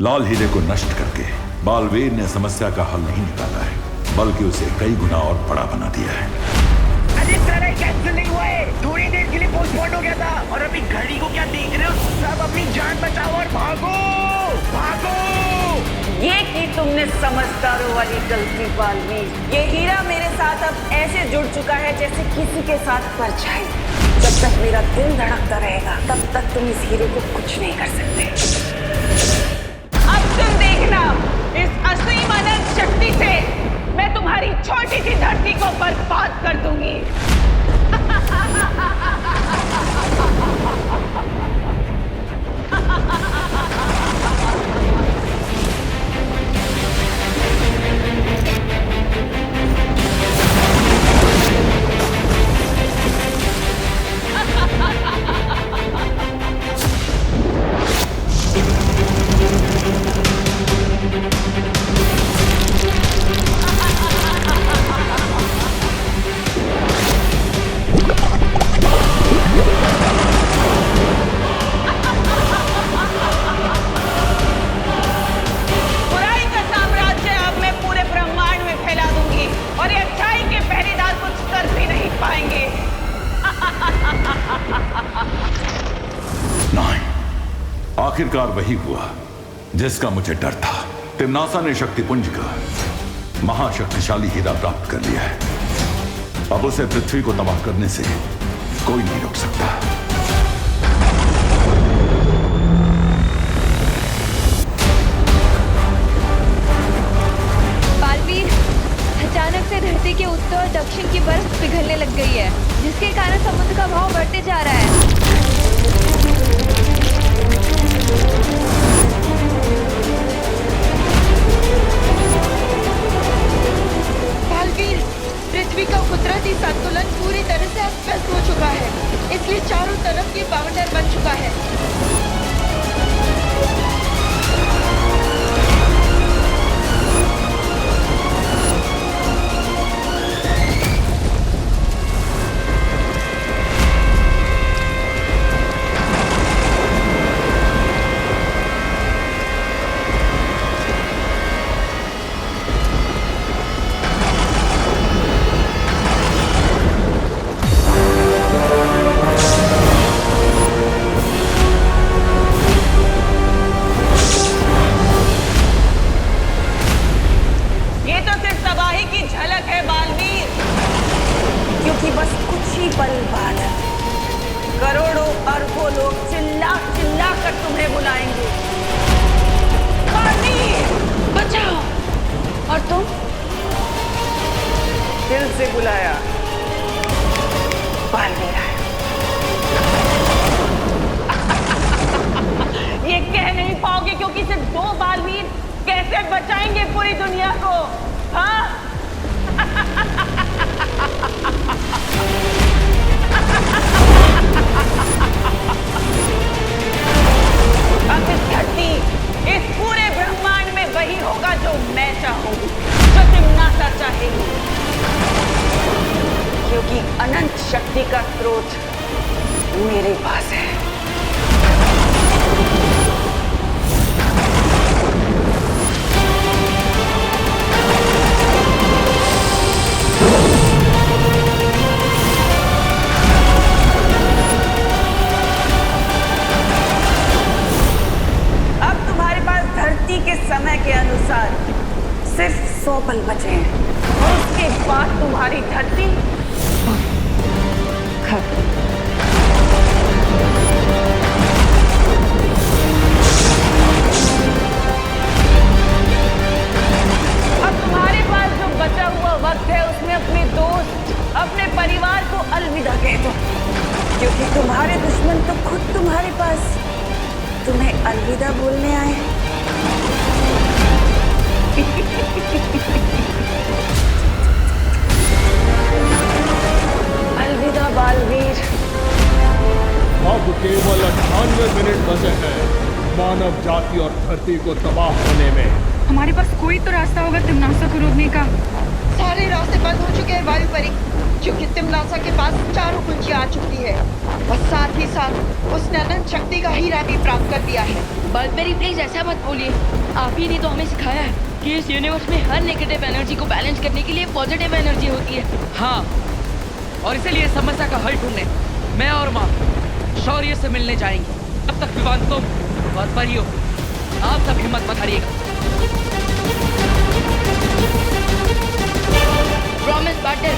लाल हीरे को नष्ट करके बालवीर ने समस्या का हल नहीं निकाला है, बल्कि उसे कई गुना और बड़ा बना दिया है। अरे सर कैंसिल नहीं हुआ है, थोड़ी देर के लिए पोस्टपोन हो गया था। और अभी घड़ी को क्या देख रहे हो? सब अपनी जान बचाओ और भागो भागो। ये की तुमने समझदारों वाली गलती बालवीर। ये हीरा मेरे साथ अब ऐसे जुड़ चुका है जैसे किसी के साथ परछाई। जब तक मेरा दिल धड़कता रहेगा तब तक तुम इस हीरे को कुछ नहीं कर सकते। अब तुम देखना, इस असीम अनंत शक्ति से मैं तुम्हारी छोटी सी धरती को बर्बाद कर दूंगी। आखिरकार वही हुआ जिसका मुझे डर था। तिम्नासा ने शक्तिपुंज का महाशक्तिशाली हीरा प्राप्त कर लिया है। अब उसे पृथ्वी को तबाह करने से कोई नहीं रोक सकता। बालवीर, अचानक से धरती के उत्तर और दक्षिण की बर्फ पिघलने लग गई है, जिसके कारण समुद्र का भाव बढ़ते जा रहा है। बालवीर, पृथ्वी का कुदरती संतुलन पूरी तरह से अस्त हो चुका है, इसलिए चारों तरफ ये बाउंडर बन चुका है। अनंत शक्ति का स्रोत मेरे पास है। अब तुम्हारे पास धरती के समय के अनुसार सिर्फ 100 पल बचे हैं और उसके बाद तुम्हारी धरती खत्म। अब तुम्हारे पास जो बचा हुआ वक्त है उसमें अपने दोस्त, अपने परिवार को अलविदा कह दो, क्योंकि तुम्हारे दुश्मन तो खुद तुम्हारे पास तुम्हें अलविदा बोलने आए हैं। अलविदा बालवीर। अब केवल 98 मिनट बचे हैं मानव जाति और धरती को तबाह होने में। हमारे पास कोई तो रास्ता होगा तिम्नासा को रोकने का। सारे रास्ते बंद हो चुके हैं वायु परी, क्योंकि तिम्नासा के पास चारों कुंजियां आ चुकी है और साथ ही साथ उसने अनंत शक्ति का हीरा भी प्राप्त कर दिया है। बल्बेरी प्लीज ऐसा मत बोलिए। आप ही ने तो हमें सिखाया है कि इस यूनिवर्स में हर नेगेटिव एनर्जी को बैलेंस करने के लिए पॉजिटिव एनर्जी होती है। हाँ, और इसीलिए समस्या का हल ढूंढने मैं और माँ शौर्य से मिलने जाएंगे। अब तक विवान तुम और परियो आप सब हिम्मत मत हारिएगा। प्रॉमिस पार्टनर,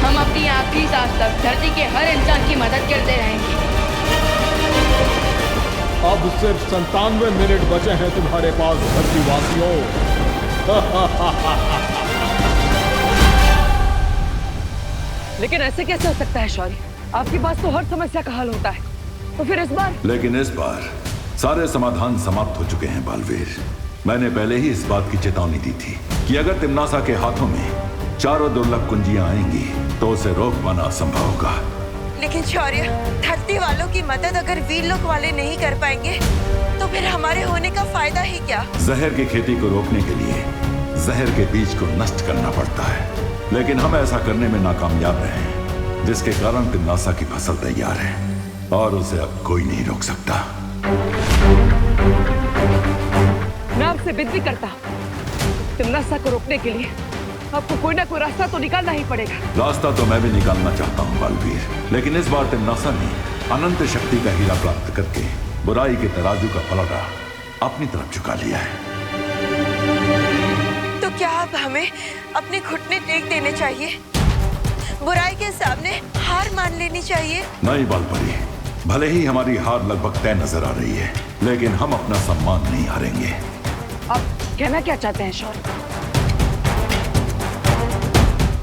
हम अपनी आखिरी सांस तक धरती के हर इंसान की मदद करते रहेंगे। अब सिर्फ 97 मिनट बचे हैं तुम्हारे पास धरतीवासियों। लेकिन ऐसे कैसे हो सकता है शौर्य? आपके पास तो हर समस्या का हल होता है, तो फिर इस बार? लेकिन इस बार सारे समाधान समाप्त हो चुके हैं बालवीर। मैंने पहले ही इस बात की चेतावनी दी थी कि अगर तिम्नासा के हाथों में चारों दुर्लभ कुंजियां आएंगी तो उसे रोक पाना असंभव होगा। लेकिन शौर्य, धरती वालों की मदद अगर वीरलोक वाले नहीं कर पाएंगे तो फिर हमारे होने का फायदा ही क्या? जहर की खेती को रोकने के लिए जहर के बीज को नष्ट करना पड़ता है, लेकिन हम ऐसा करने में नाकामयाब रहे हैं, जिसके कारण तिम्नासा की फसल तैयार है और उसे अब कोई नहीं रोक सकता। मैं आपसे विनती करता हूँ, तिम्नासा को रोकने के लिए आपको कोई ना कोई रास्ता तो निकालना ही पड़ेगा। रास्ता तो मैं भी निकालना चाहता हूँ बालवीर, लेकिन इस बार तिम्नासा ने अनंत शक्ति का हीरा प्राप्त करके बुराई के तराजू का पलड़ा अपनी तरफ झुका लिया है। तो क्या अब हमें अपने घुटने टेक देने चाहिए? बुराई के सामने हार मान लेनी चाहिए? नहीं बालपरी, भले ही हमारी हार लगभग तय नजर आ रही है, लेकिन हम अपना सम्मान नहीं हारेंगे। आप कहना क्या चाहते हैं शौर्य?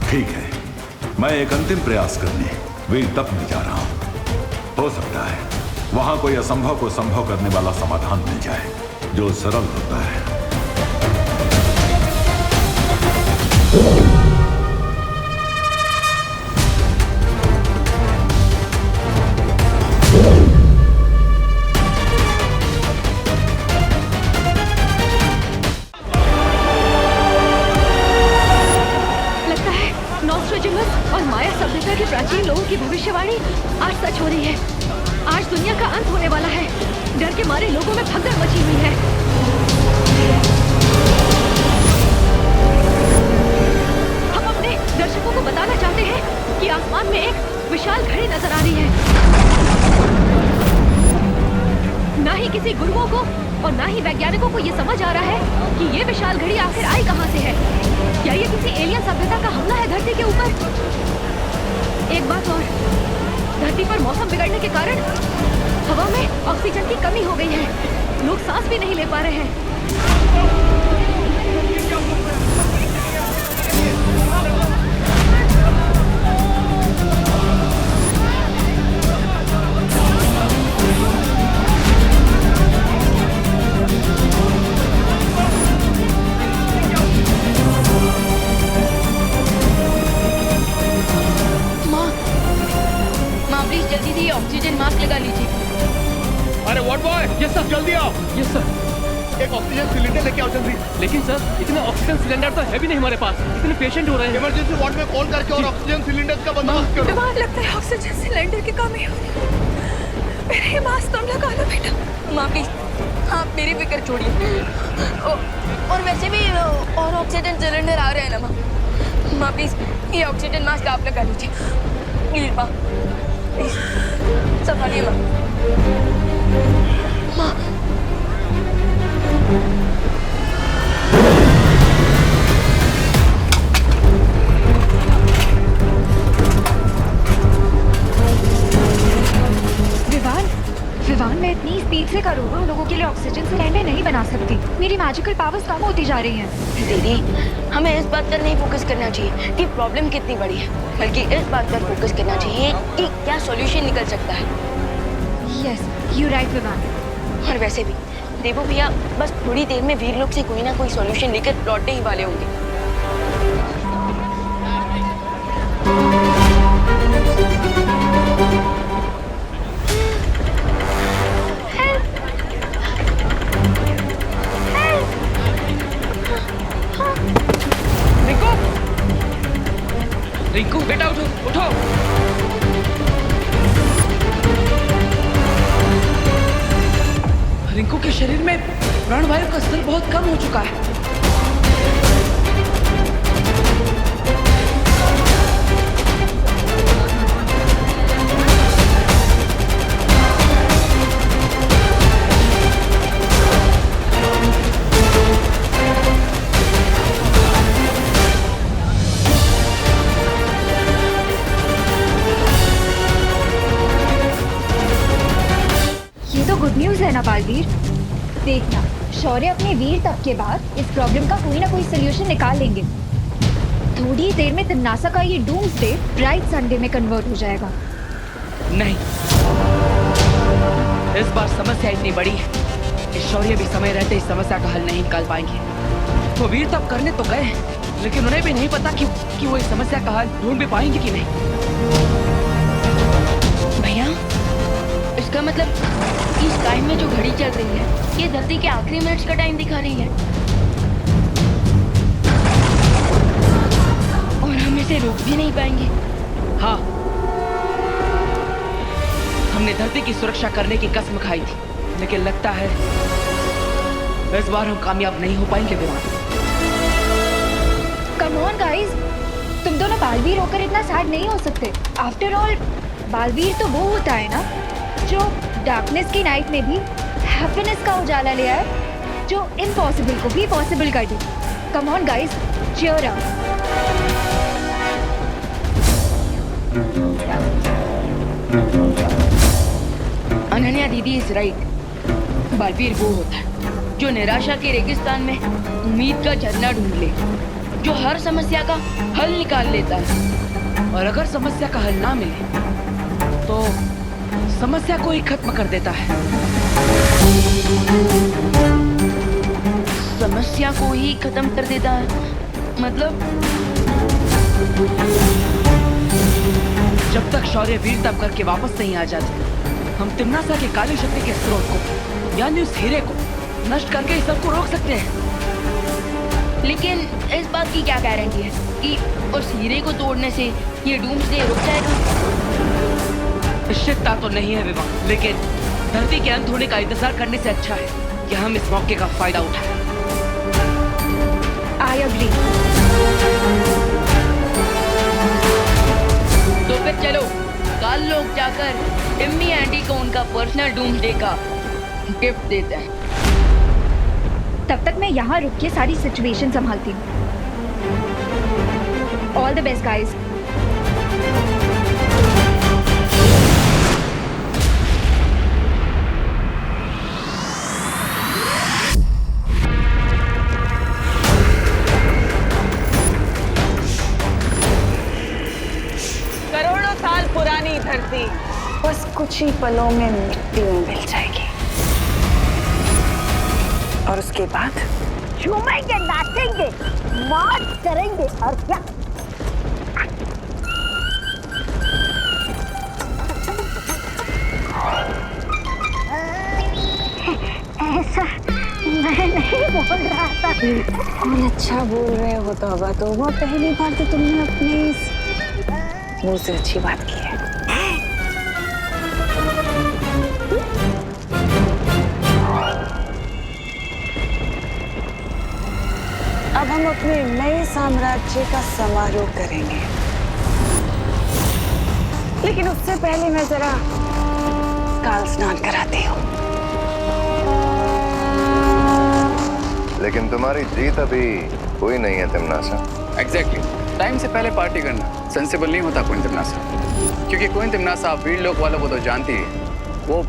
ठीक है, मैं एक अंतिम प्रयास करने वीर तप में जा रहा हूं। हो सकता है वहां कोई असंभव को संभव करने वाला समाधान मिल जाए जो सरल होता है। और माया सभ्यता के प्राचीन लोगों की भविष्यवाणी आज सच हो रही है। आज दुनिया का अंत होने वाला है। डर के मारे लोगों में भगदड़ मची हुई है। हम अपने दर्शकों को बताना चाहते हैं कि आसमान में एक विशाल घड़ी नजर आ रही है। ना ही किसी गुरुओं को और ना ही वैज्ञानिकों को ये समझ आ रहा है कि ये विशाल घड़ी आखिर आई कहां से है। क्या ये किसी एलियन सभ्यता का हमला है धरती के ऊपर? एक बात और, धरती पर मौसम बिगड़ने के कारण हवा में ऑक्सीजन की कमी हो गई है। लोग सांस भी नहीं ले पा रहे हैं। जल्दी से ऑक्सीजन मास्क लगा लीजिए। अरे व्हाट बॉय, यस सर, जल्दी आओ। Yes sir. एक ऑक्सीजन सिलेंडर लेके आओ जल्दी। लेकिन सर, इतने ऑक्सीजन सिलेंडर तो है भी नहीं हमारे पास। इतने पेशेंट हो रहे हैं। इमरजेंसी वार्ड में कॉल करके और ऑक्सीजन सिलेंडर का बंदोबस्त करो। बीमार लगता है, ऑक्सीजन सिलेंडर की कमी हो रही है। मेरे मास्क तुम लगा लो बेटा। माँ प्लीज, आप मेरी फिक्र छोड़िए। और वैसे भी और ऑक्सीजन सिलेंडर आ रहे हैं ना माँ। माँ प्लीज, ये ऑक्सीजन मास्क आप लगा लीजिए प्लीज। माँ प्लीज, संभालिए माँ। माँ विवान, मैं इतनी स्पीड से करोड़ों लोगों के लिए ऑक्सीजन सिलेंडर नहीं बना सकती। मेरी मैजिकल पावर्स कम होती जा रही हैं। दीदी, हमें इस बात पर नहीं फोकस करना चाहिए कि प्रॉब्लम कितनी बड़ी है, बल्कि इस बात पर फोकस करना चाहिए कि क्या सॉल्यूशन निकल सकता है। Yes, you right Vivaan. और वैसे भी देवो भैया बस थोड़ी देर में वीरलोक से कोई ना कोई सॉल्यूशन लेकर लौटने ही वाले होंगे। रिंकू बेटा उठो, उठो। रिंकू शरीर में प्राणवायु का स्तर बहुत कम हो चुका है। गुड न्यूज़ है ना बालवीर। देखना, शौर्य अपने वीर तप के बाद इस प्रॉब्लम का कोई ना कोई सोल्यूशन निकाल लेंगे। थोड़ी देर में तिमनासा का ये डूम्सडे ब्राइट संडे में कन्वर्ट हो जाएगा। नहीं, इस बार समस्या इतनी बड़ी है कि शौर्य भी समय रहते इस समस्या का हल नहीं निकाल पाएंगे। वो वीर तप करने तो गए, लेकिन उन्हें भी नहीं पता कि वो इस समस्या का हल ढूंढ भी पाएंगे कि नहीं। भैया, इसका मतलब इस टाइम में जो घड़ी चल रही है ये धरती के आखिरी मिनट्स का टाइम दिखा रही है और हम इसे रोक भी नहीं पाएंगे। हाँ, हमने धरती की सुरक्षा करने की कसम खाई थी, लेकिन लगता है इस बार हम कामयाब नहीं हो पाएंगे विमान। कम ऑन गाइस, तुम दोनों बालवीर होकर इतना सैड नहीं हो सकते। आफ्टर ऑल बालवीर तो वो होता है ना जो डार्कनेस की नाइट में भी हैप्पीनेस का उजाला ले आए, जो इम्पॉसिबल को भी पॉसिबल कर दे। Come on guys, cheer up. Ananya दीदी इज राइट। बालवीर वो होता है जो निराशा के रेगिस्तान में उम्मीद का झरना ढूंढ ले, जो हर समस्या का हल निकाल लेता है और अगर समस्या का हल ना मिले तो समस्या को ही खत्म कर देता है। समस्या को ही खत्म कर देता है मतलब? जब तक शौर्य वीर तप करके वापस नहीं आ जाते, हम तिमनासा के काली शक्ति के स्रोत को यानी उस हीरे को नष्ट करके इस सबको रोक सकते हैं। लेकिन इस बात की क्या गारंटी है कि उस हीरे को तोड़ने से ये डूम्सडे रुक जाएगा? निश्चितता तो नहीं है विवाह, लेकिन धरती के अंत होने का इंतजार करने से अच्छा है कि हम इस मौके का फायदा उठाएं। I agree. तो फिर चलो कल लोग जाकर टिम्मी आंटी को उनका पर्सनल डूम्सडे का गिफ्ट देते हैं। तब तक मैं यहाँ रुक के सारी सिचुएशन संभालती हूँ। All the best guys. करोड़ों साल पुरानी धरती बस कुछ ही पलों में मिट्टी में मिल जाएगी, और उसके बाद झूमेंगे, नाचेंगे, मौज करेंगे और क्या। ऐसा मैं नहीं बोल रहा था। और अच्छा बोल रहे हो तौबा तौबा, पहली बार तो तुमने अपने मुंह से अच्छी बात की है। अब हम अपने नए साम्राज्य का समारोह करेंगे, लेकिन उससे पहले मैं जरा काल स्नान कराती हूँ। लेकिन तुम्हारी जीत अभी हुई नहीं है तिमनासा। एग्जैक्टली, टाइम से पहले पार्टी करना सेंसिबल नहीं होता क्वीन तिमनासा, क्योंकि क्वीन तिमनासा आप वीर लोक वालों को तो जानती है, वो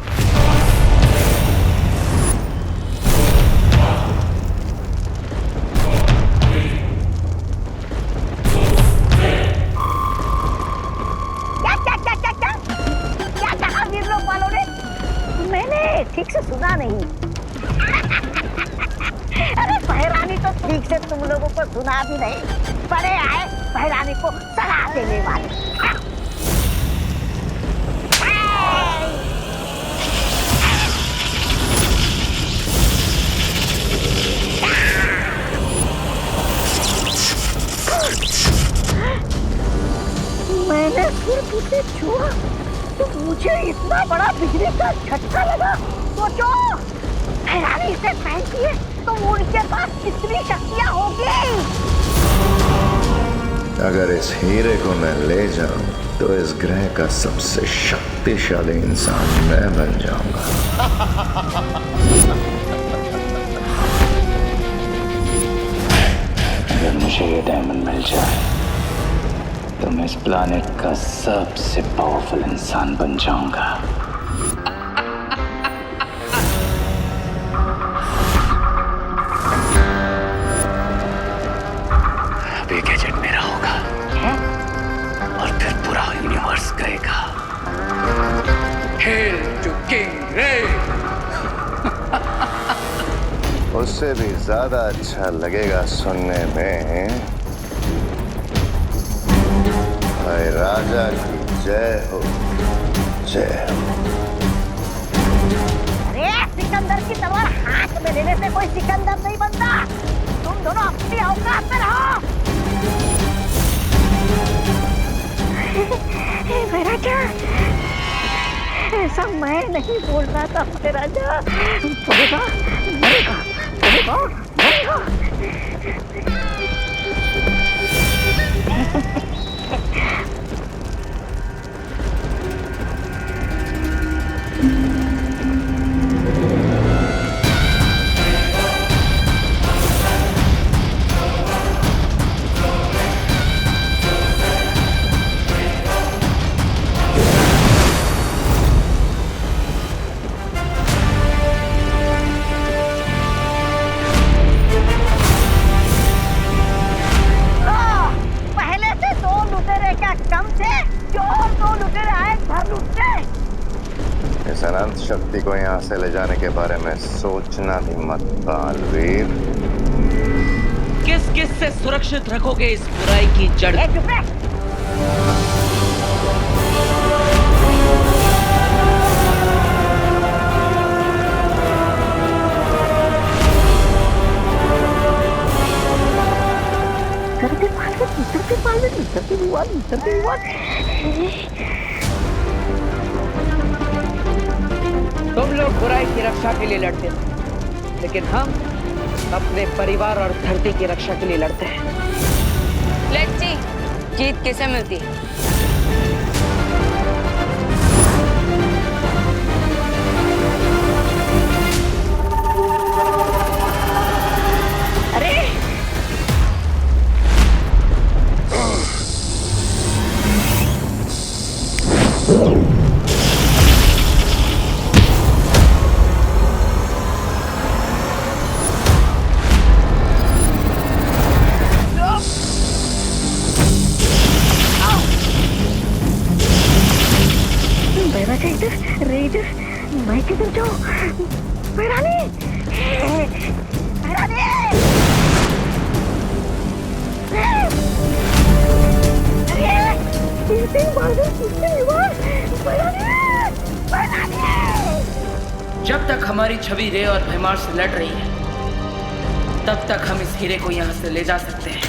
क्या कहा वीर लोक वालों ने? मैंने ठीक से सुना नहीं। अरे पहरानी तो ठीक से तुम लोगों को सुना भी नहीं, पड़े आए पहरानी को सलाह देने वाले। मैंने सिर्फ उसे छुआ तो मुझे इतना बड़ा बिजली का झटका लगा। सोचो भैरानी से पहनती है तो उनके पास कितनी शक्तियां होगी। अगर इस हीरे को मैं ले जाऊं तो इस ग्रह का सबसे शक्तिशाली इंसान मैं बन जाऊंगा। अगर मुझे ये डायमंड मिल जाए तो मैं इस प्लैनेट का सबसे पावरफुल इंसान बन जाऊंगा। अब ये गैजेट मेरा होगा और फिर पूरा यूनिवर्स कहेगा हेल टू किंग रे। उससे भी ज्यादा अच्छा लगेगा सुनने में भाई राजा की जय हो, जय हो। अरे सिकंदर की तलवार हाथ में लेने से कोई सिकंदर नहीं बनता। तुम दोनों अपनी औकात में रहो। राजा, ऐसा मैं नहीं बोलना था राजा। मरेगा, मरेगा, मरेगा, मरेगा। इस अनंत शक्ति को यहाँ से ले जाने के बारे में सोचना भी मत बालवीर। किस किस से सुरक्षित रखोगे इस बुराई की जड़? तुम लोग बुराई की रक्षा के लिए लड़ते थे, लेकिन हम अपने परिवार और धरती की रक्षा के लिए लड़ते हैं। लेट्स सी, जीत किसे मिलती है? अरे रेजर, मैं किधर जाऊं? भैरानी, भैरानी, जब तक हमारी छवि रे और भैमार से लड़ रही है, तब तक हम इस हीरे को यहाँ से ले जा सकते हैं।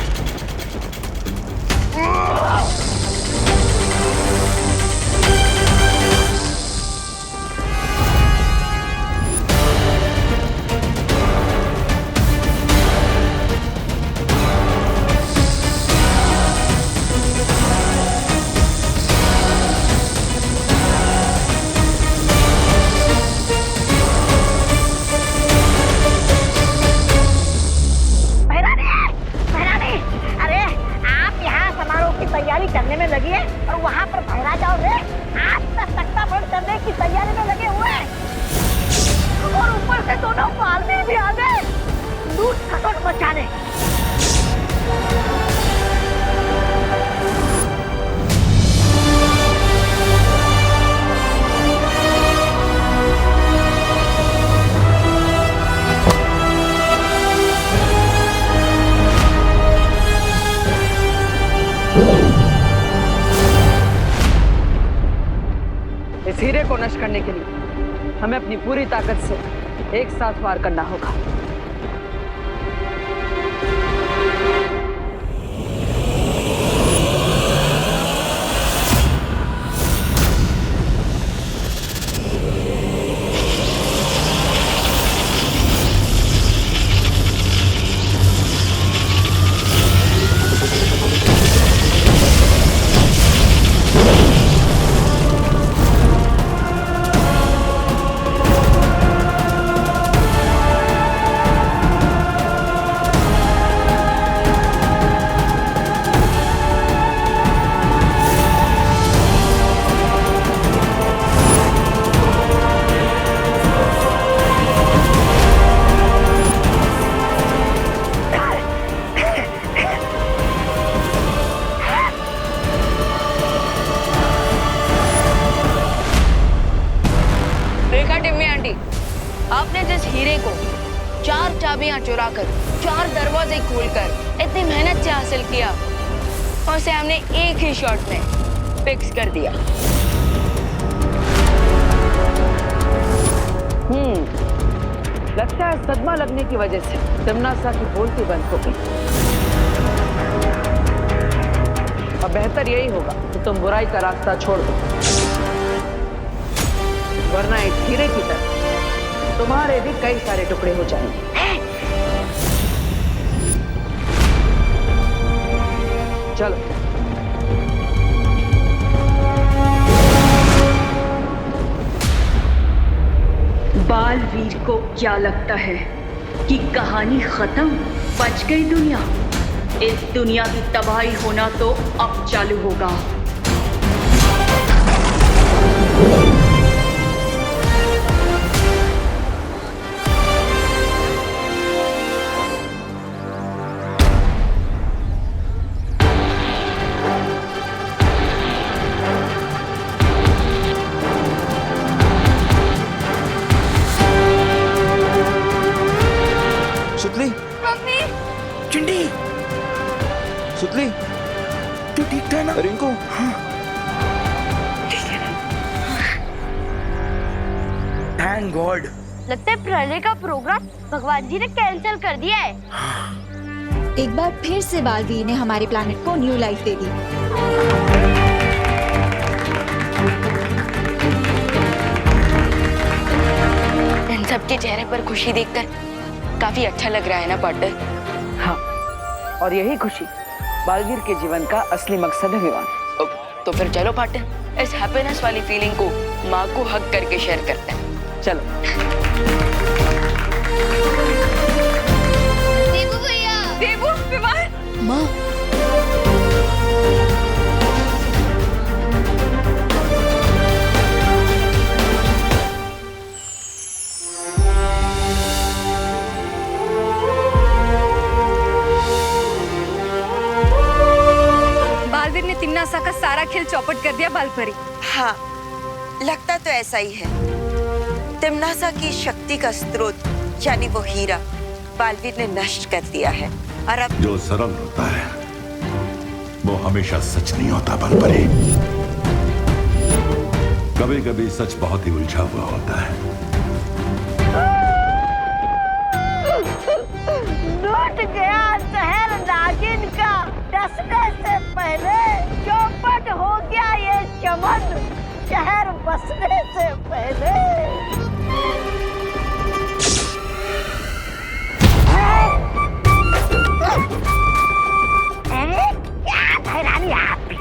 करने में लगी है और वहाँ पर भैराजा और रे आज तक तख्ता बंद करने की तैयारी में लगे हुए हैं। और ऊपर से दोनों पालने भी आ गए लूट खसोट मचाने। इस हीरे को नष्ट करने के लिए हमें अपनी पूरी ताकत से एक साथ वार करना होगा। चुराकर 4 दरवाजे खोलकर इतनी मेहनत से हासिल किया और सैम ने एक ही शॉट में फिक्स कर दिया। लगता है सदमा लगने की वजह से तिम्नासा की बोलती बंद हो गई। अब बेहतर यही होगा कि तुम बुराई का रास्ता छोड़ दो, वरना एक हीरे की तरह तुम्हारे भी कई सारे टुकड़े हो जाएंगे। चलो। बालवीर को क्या लगता है कि कहानी खत्म, बच गई दुनिया? इस दुनिया की तबाही होना तो अब चालू होगा। सुतली, मम्मी, चिंडी, सुतली, तू ठीक था ना? Rinku, thank God. लगता है प्रलय का प्रोग्राम भगवान जी ने कैंसिल कर दिया है। एक बार फिर से बालवीर ने हमारे प्लैनेट को न्यू लाइफ दे दी। इन सबके चेहरे पर खुशी देखकर काफी अच्छा लग रहा है ना पार्टनर? हाँ, और यही खुशी बालवीर के जीवन का असली मकसद है विवान। तो फिर चलो पार्टनर, इस हैप्पीनेस वाली फीलिंग को माँ को हक करके शेयर करते हैं। चलो। देवू भैया, देवू, विवान, माँ, बालवीर ने तिम्नासा का सारा खेल चौपट कर दिया बालपरी। हाँ, लगता तो ऐसा ही है। तिम्नासा की शक्ति का स्रोत यानी वो हीरा बालवीर ने नष्ट कर दिया है और अब जो सरल होता है वो हमेशा सच नहीं होता बालपरी। कभी कभी सच बहुत ही उलझा हुआ होता है। लूट गया शहर नागिन का, डसने से पहले चौपट हो गया ये चमन, शहर बसने से पहले। क्या हैरानी आपकी,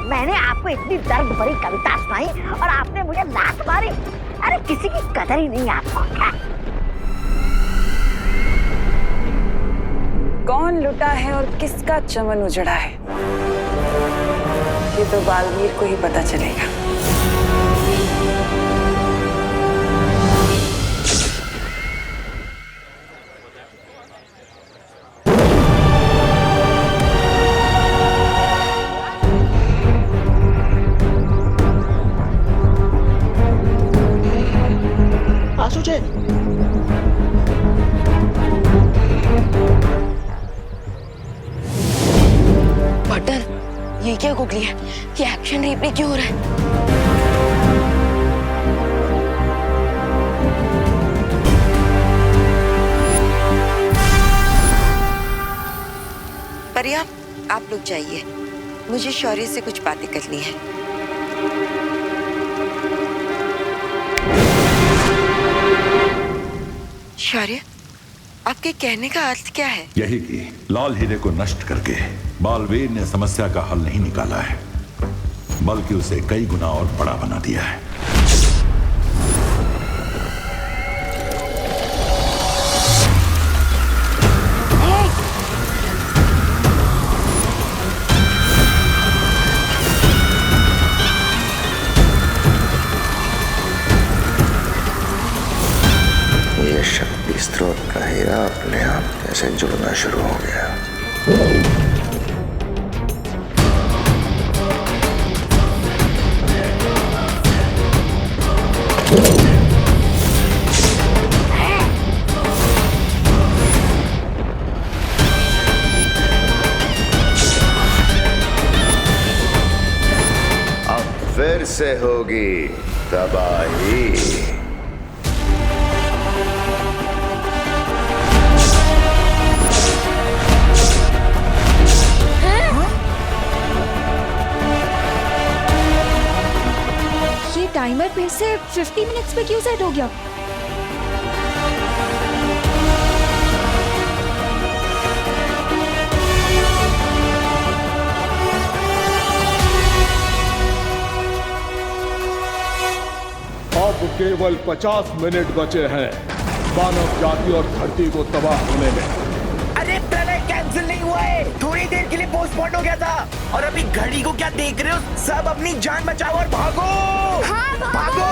मैंने आपको इतनी दर्द भरी कविता सुनाई और आपने मुझे लात मारी। अरे किसी की कदर ही नहीं आपको क्या? कौन लुटा है और किसका चमन उजड़ा है, ये तो बालवीर को ही पता चलेगा। पार्टनर, ये क्या गुगली है? ये एक्शन रिप्ले क्यों हो रहा है? परिया, आप लोग जाइए, मुझे शौर्य से कुछ बातें करनी है। शौर्य, आपके कहने का अर्थ क्या है? यही कि लाल हीरे को नष्ट करके बालवीर ने समस्या का हल नहीं निकाला है, बल्कि उसे कई गुना और बड़ा बना दिया है। ये शक्ति स्रोत का हीरा अपने आप कैसे जुड़ना शुरू हो गया। से होगी तबाही। ये टाइमर फिर से 50 मिनट्स पे क्यों सेट हो गया? अब केवल 50 मिनट बचे हैं मानव जाति और धरती को तबाह होने में। अरे प्रलय कैंसिल नहीं हुआ है, थोड़ी देर के लिए पोस्टपोन हो गया था। और अभी घड़ी को क्या देख रहे हो? सब अपनी जान बचाओ और भागो। हाँ, भागो।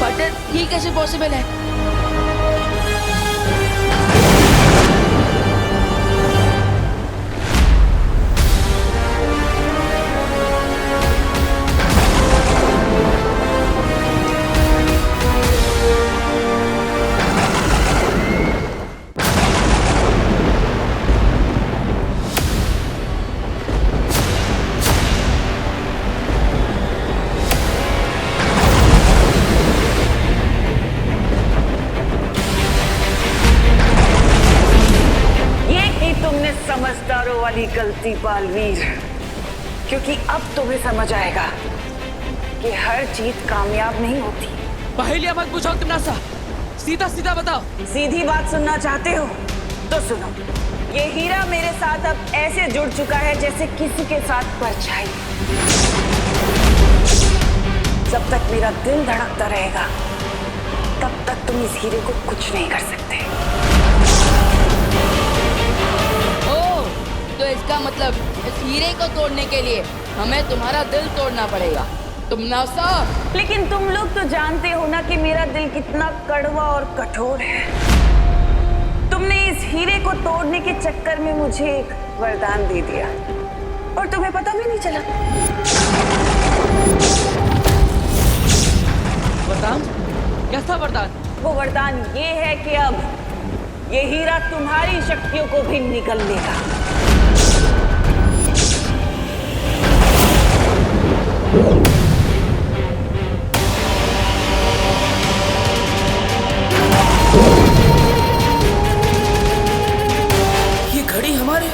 बट ये कैसे पॉसिबल है? समझदारों वाली गलती बालवीर, क्योंकि अब तुम्हें समझ आएगा कि हर जीत कामयाब नहीं होती। पहेलियां मत पूछो तमन्ना, सीधा सीधा बताओ। सीधी बात सुनना चाहते हो तो सुनो। ये हीरा मेरे साथ अब ऐसे जुड़ चुका है जैसे किसी के साथ परछाई। जब तक मेरा दिल धड़कता रहेगा तब तक तुम इस हीरे को कुछ नहीं कर सकते। तो इसका मतलब इस हीरे को तोड़ने के लिए हमें तुम्हारा दिल तोड़ना पड़ेगा, तमन्ना। लेकिन तुम लोग तो जानते हो ना कि मेरा दिल कितना कड़वा और कठोर है। तुमने इस हीरे को तोड़ने के चक्कर में मुझे एक वरदान दे दिया और तुम्हें पता भी नहीं चला। वरदान? कैसा वरदान? वो वरदान ये है कि अब ये हीरा तुम्हारी शक्तियों को भी निगल लेगा। ये घड़ी हमारे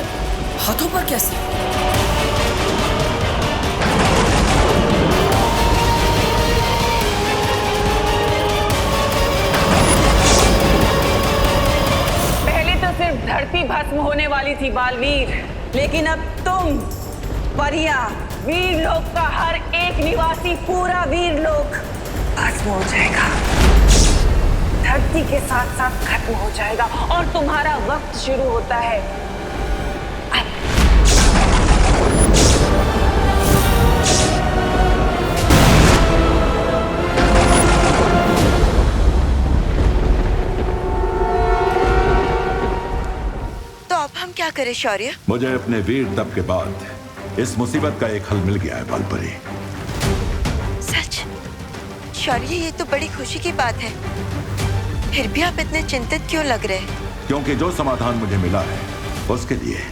हाथों पर कैसे? पहले तो सिर्फ धरती भस्म होने वाली थी बालवीर, लेकिन अब तुम, परियां, वीर लोक का हर एक निवासी, पूरा वीर लोक भस्म हो जाएगा, धरती के साथ साथ खत्म हो जाएगा और तुम्हारा वक्त शुरू होता है अब। तो अब हम क्या करें शौर्य? मुझे अपने वीर तप के बाद इस मुसीबत का एक हल मिल गया है बालपरी। सच? शौर्य, ये तो बड़ी खुशी की बात है। फिर भी आप इतने चिंतित क्यों लग रहे हैं? क्योंकि जो समाधान मुझे मिला है उसके लिए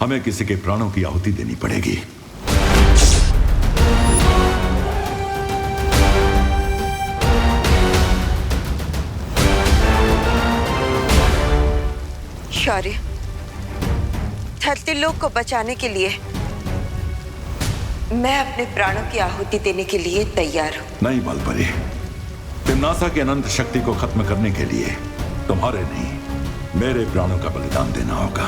हमें किसी के प्राणों की आहुति देनी पड़ेगी। शौर्य, धरती लोक को बचाने के लिए मैं अपने प्राणों की आहुति देने के लिए तैयार हूँ। नहीं बालपरी, तिम्नासा की अनंत शक्ति को खत्म करने के लिए तुम्हारे नहीं, मेरे प्राणों का बलिदान देना होगा।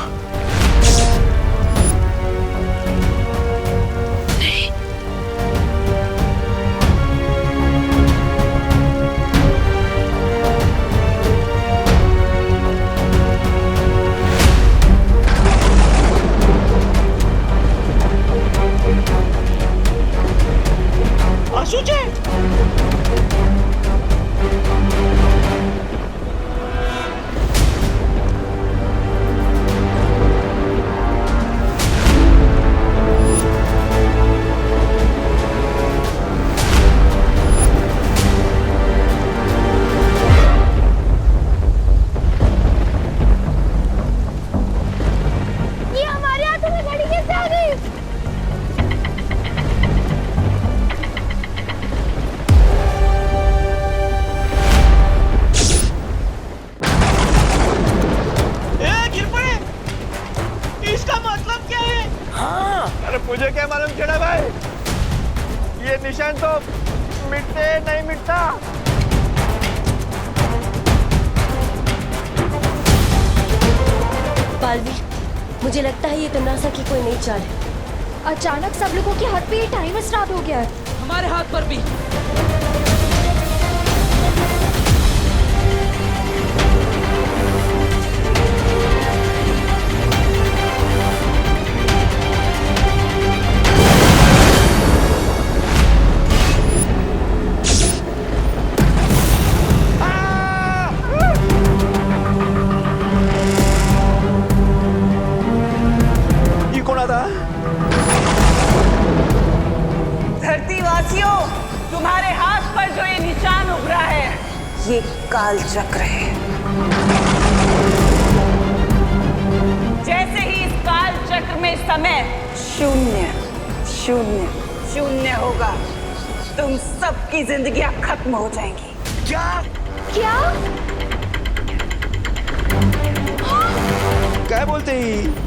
अरे मुझे क्या मालूम चढ़ा भाई, ये निशान तो मिटते नहीं मिटता। बालवीर, मुझे लगता है ये तमनासा की कोई नई चाल है। अचानक सब लोगों के हाथ पे ये टाइमर स्टार्ट हो गया है। हमारे हाथ पर भी। धरतीवासियों, तुम्हारे हाथ पर जो ये निशान उभरा है, ये काल चक्र है। जैसे ही इस काल चक्र में समय शून्य शून्य शून्य होगा, तुम सबकी जिंदगियां खत्म हो जाएंगी। क्या? क्या? क्या बोलते ही?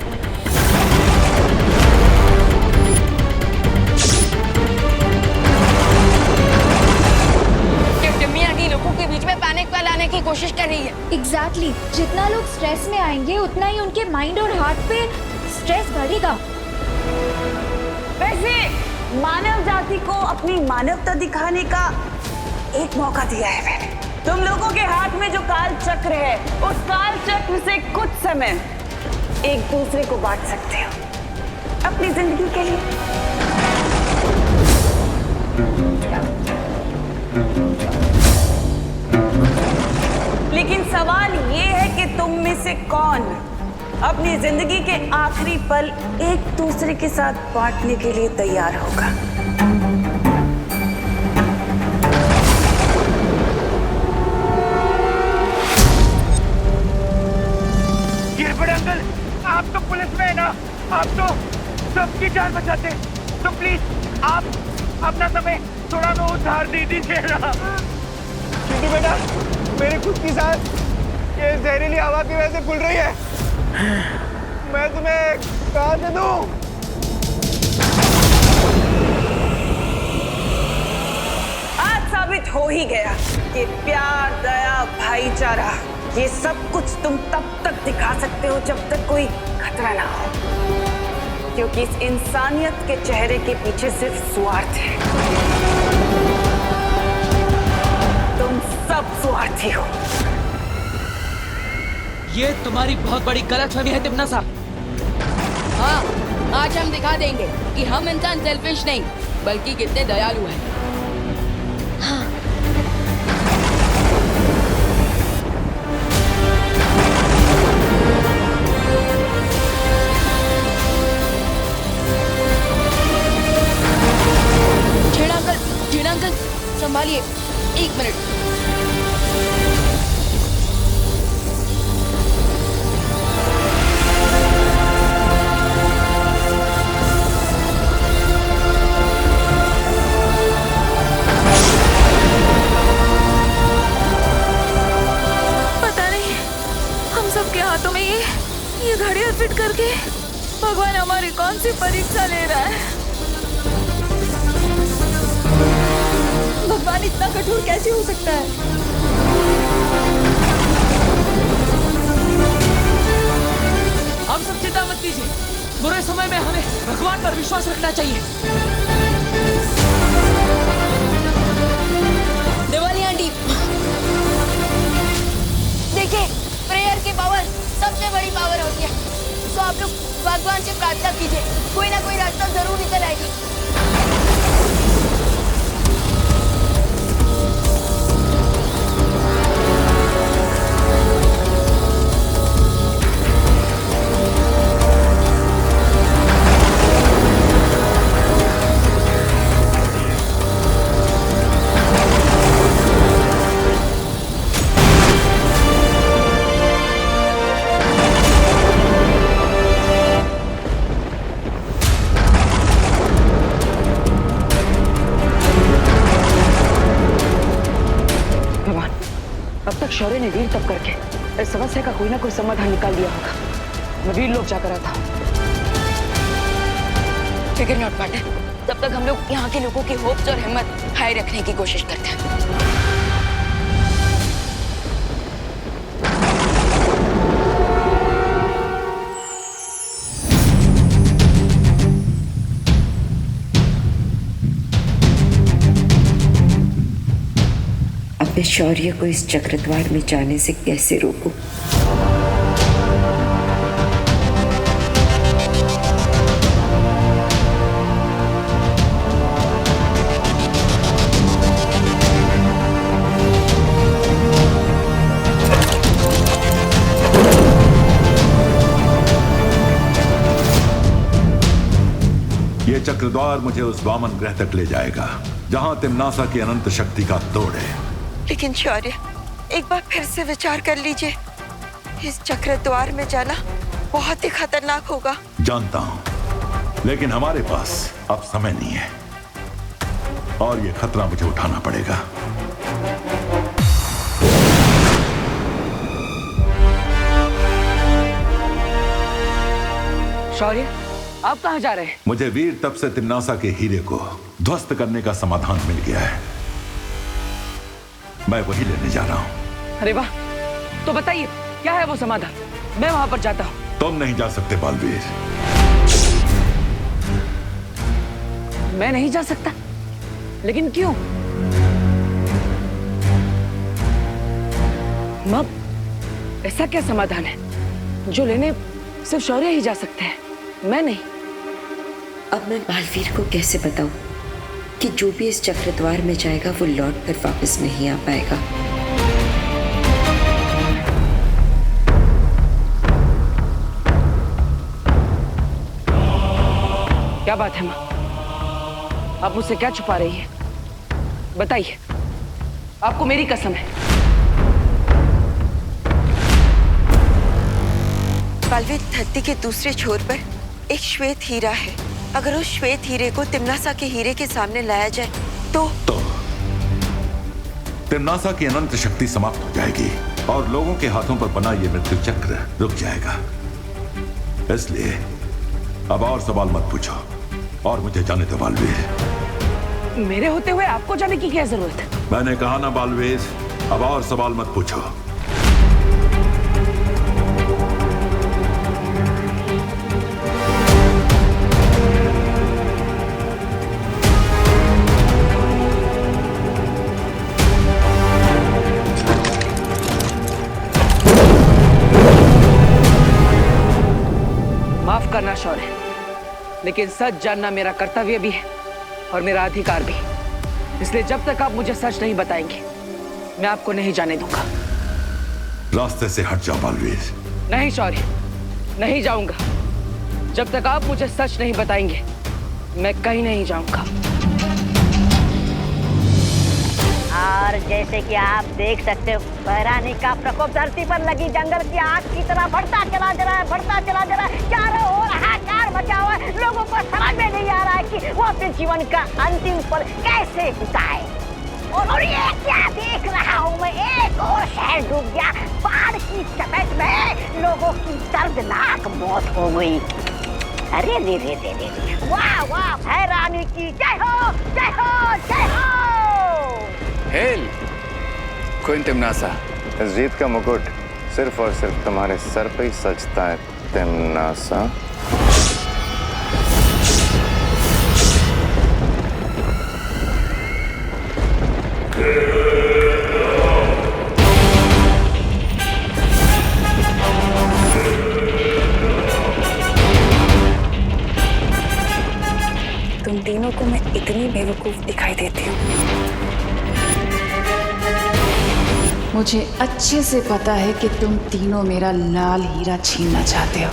लोगों के बीच में पैनिक फैलाने की कोशिश कर रही है। एग्जैक्टली। जितना लोग स्ट्रेस में आएंगे उतना ही उनके माइंड और हार्ट पे स्ट्रेस बढ़ेगा। वैसे मानव जाति को अपनी मानवता दिखाने का एक मौका दिया है मैंने। तुम लोगों के हाथ में जो काल चक्र है, उस काल चक्र से कुछ समय एक दूसरे को बांट सकते हो अपनी जिंदगी के लिए। लेकिन सवाल ये है कि तुम में से कौन अपनी जिंदगी के आखिरी पल एक दूसरे के साथ बांटने के लिए तैयार होगा। गिरबड़ अंकल, आप तो पुलिस में है ना, आप तो सबकी जान बचाते, तो प्लीज आप अपना समय थोड़ा तो उधार दे दीजिए ना। क्योंकि बेटा मेरी खुद की सांस ये जहरीली हवा की वजह से फूल रही है। मैं तुम्हें कहाँ से दूं? आज साबित हो ही गया कि प्यार, दया, भाईचारा, ये सब कुछ तुम तब तक दिखा सकते हो जब तक कोई खतरा ना हो, क्योंकि इस इंसानियत के चेहरे के पीछे सिर्फ स्वार्थ है। तुम सब स्वार्थी हो। ये तुम्हारी बहुत बड़ी गलतफहमी है तिम्नासा। हाँ, आज हम दिखा देंगे कि हम इंसान सेल्फिश नहीं बल्कि कितने दयालु हैं। हाँ। झेड़ा अंकल, संभालिए, 1 मिनट। हाथों में ये घड़ियां फिट करके भगवान हमारी कौन सी परीक्षा ले रहा है। भगवान इतना कठोर कैसे हो सकता है? हम सब चिंता मत कीजिए, बुरे समय में हमें भगवान पर विश्वास रखना चाहिए। दिवाली आंटी, देखिए, प्रेयर की पावर सबसे बड़ी पावर होती है। तो आप लोग भगवान से प्रार्थना कीजिए, कोई ना कोई रास्ता जरूर निकल आएगी। शौर्य ने वीर तप करके इस समस्या का कोई ना कोई समाधान निकाल दिया होगा। मैं वीर लोग जाकर आता हूँ। फिक्र नॉट पार्टनर, तब तक हम लोग यहाँ के लोगों की होप्स और हिम्मत हाई रखने की कोशिश करते हैं। अब मैं शौर्य को इस चक्रद्वार में जाने से कैसे रोकूं? ये चक्रद्वार मुझे उस वामन ग्रह तक ले जाएगा जहां तिम्नासा की अनंत शक्ति का तोड़ है। लेकिन शौर्य, एक बार फिर से विचार कर लीजिए, इस चक्रद्वार में जाना बहुत ही खतरनाक होगा। जानता हूं, लेकिन हमारे पास अब समय नहीं है और ये खतरा मुझे उठाना पड़ेगा। शौर्य, आप कहाँ जा रहे हैं? मुझे वीर तप से तिम्नासा के हीरे को ध्वस्त करने का समाधान मिल गया है, मैं वही लेने जा रहा हूं। अरे वाह, तो बताइए क्या है वो समाधान, मैं वहां पर जाता हूं। तुम नहीं जा सकते बालवीर। मैं नहीं जा सकता? लेकिन क्यों? मब ऐसा क्या समाधान है जो लेने सिर्फ शौर्य ही जा सकते हैं, मैं नहीं? अब मैं बालवीर को कैसे बताऊं कि जो भी इस चक्रद्वार में जाएगा वो लौट कर वापस नहीं आ पाएगा। क्या बात है माँ, आप मुझसे क्या छुपा रही है? बताइए, आपको मेरी कसम है। बालवीर, धरती के दूसरे छोर पर एक श्वेत हीरा है। अगर उस श्वेत हीरे को तिम्नासा के हीरे के सामने लाया जाए तो तिम्नासा की अनंत शक्ति समाप्त हो जाएगी और लोगों के हाथों पर बना ये मृत्यु चक्र रुक जाएगा। इसलिए अब और सवाल मत पूछो और मुझे जाने दो बालवीर। मेरे होते हुए आपको जाने की क्या जरूरत है? मैंने कहा ना बालवीर, अब और सवाल मत पूछो। माफ करना शौर्य, लेकिन सच जानना मेरा कर्तव्य भी है और मेरा अधिकार भी। इसलिए जब तक आप मुझे सच नहीं बताएंगे, मैं आपको नहीं जाने दूंगा। रास्ते से हट जाओ बालवीर। नहीं शौर्य, नहीं जाऊंगा। जब तक आप मुझे सच नहीं बताएंगे, मैं कहीं नहीं जाऊंगा। और जैसे कि आप देख सकते हो, बहरानी का प्रकोप धरती पर लगी जंगल की आग की तरह बढ़ता चला जा रहा है, बढ़ता चला जा रहा है। चारों ओर हाहाकार मचा हुआ है। लोगों को समझ में नहीं आ रहा है कि वो अपने जीवन का अंतिम पल कैसे बिताए। और ये क्या देख रहा हूँ मैं, एक और शहर डूब गया बाढ़ की चपेट में। लोगों की दर्दनाक मौत हो गई। अरे रे रे रे रे, वाह वाह, बहरानी की जय हो, जय हो, जय हो। हेल क्वीन तिम्नासा, इस जीत का मुकुट सिर्फ और सिर्फ तुम्हारे सर पे ही सजता है तिम्नासा। तुम तीनों को मैं इतनी बेवकूफ दिखाई देती हूँ। मुझे अच्छे से पता है कि तुम तीनों मेरा लाल हीरा छीनना चाहते हो।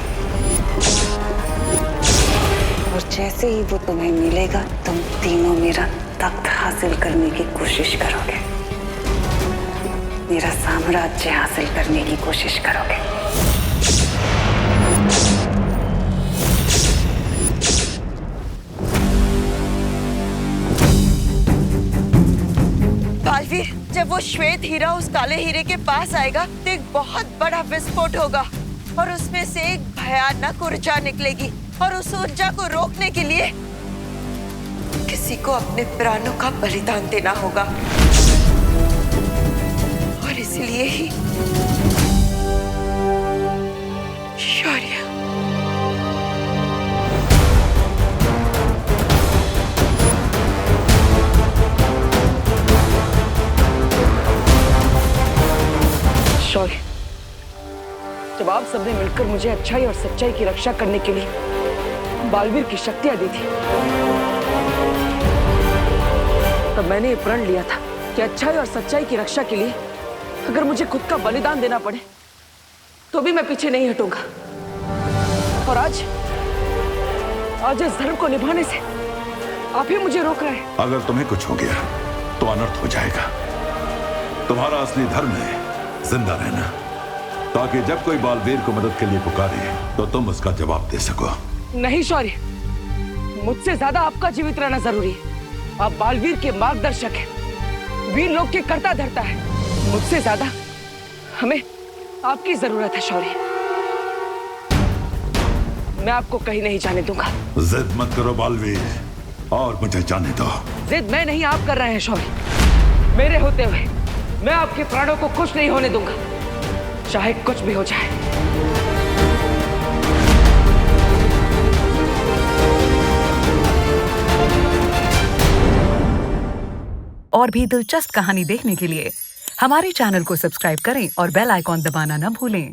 और जैसे ही वो तुम्हें मिलेगा, तुम तीनों मेरा तख्त हासिल करने की कोशिश करोगे, मेरा साम्राज्य हासिल करने की कोशिश करोगे। बालवीर, जब वो श्वेत हीरा उस काले हीरे के पास आएगा तो एक बहुत बड़ा विस्फोट होगा और उसमें से एक भयानक ऊर्जा निकलेगी और उस ऊर्जा को रोकने के लिए किसी को अपने प्राणों का बलिदान देना होगा और इसलिए ही शौर्य। शौर्य, जब आप सबने मिलकर मुझे अच्छाई और सच्चाई की रक्षा करने के लिए बालवीर की शक्तियां दी थी, तब मैंने ये प्रण लिया था कि अच्छाई और सच्चाई की रक्षा के लिए अगर मुझे खुद का बलिदान देना पड़े तो भी मैं पीछे नहीं हटूंगा। और आज इस धर्म को निभाने से आप ही मुझे रोक रहे हैं। अगर तुम्हें कुछ हो गया तो अनर्थ हो जाएगा। तुम्हारा असली धर्म है जिंदा रहना, ताकि जब कोई बालवीर को मदद के लिए पुकारे तो तुम उसका जवाब दे सको। नहीं शौर्य, मुझसे ज्यादा आपका जीवित रहना जरूरी है। आप बालवीर के मार्गदर्शक हैं, वीर लोग के कर्ता धर्ता है। मुझसे ज्यादा हमें आपकी जरूरत है शौर्य। मैं आपको कहीं नहीं जाने दूंगा। जिद मत करो बालवीर, और मुझे जाने दो। जिद मैं नहीं, आप कर रहे हैं शौर्य। मेरे होते हुए मैं आपके प्राणों को कुछ नहीं होने दूंगा, चाहे कुछ भी हो जाए। और भी दिलचस्प कहानी देखने के लिए हमारे चैनल को सब्सक्राइब करें और बेल आइकॉन दबाना न भूलें।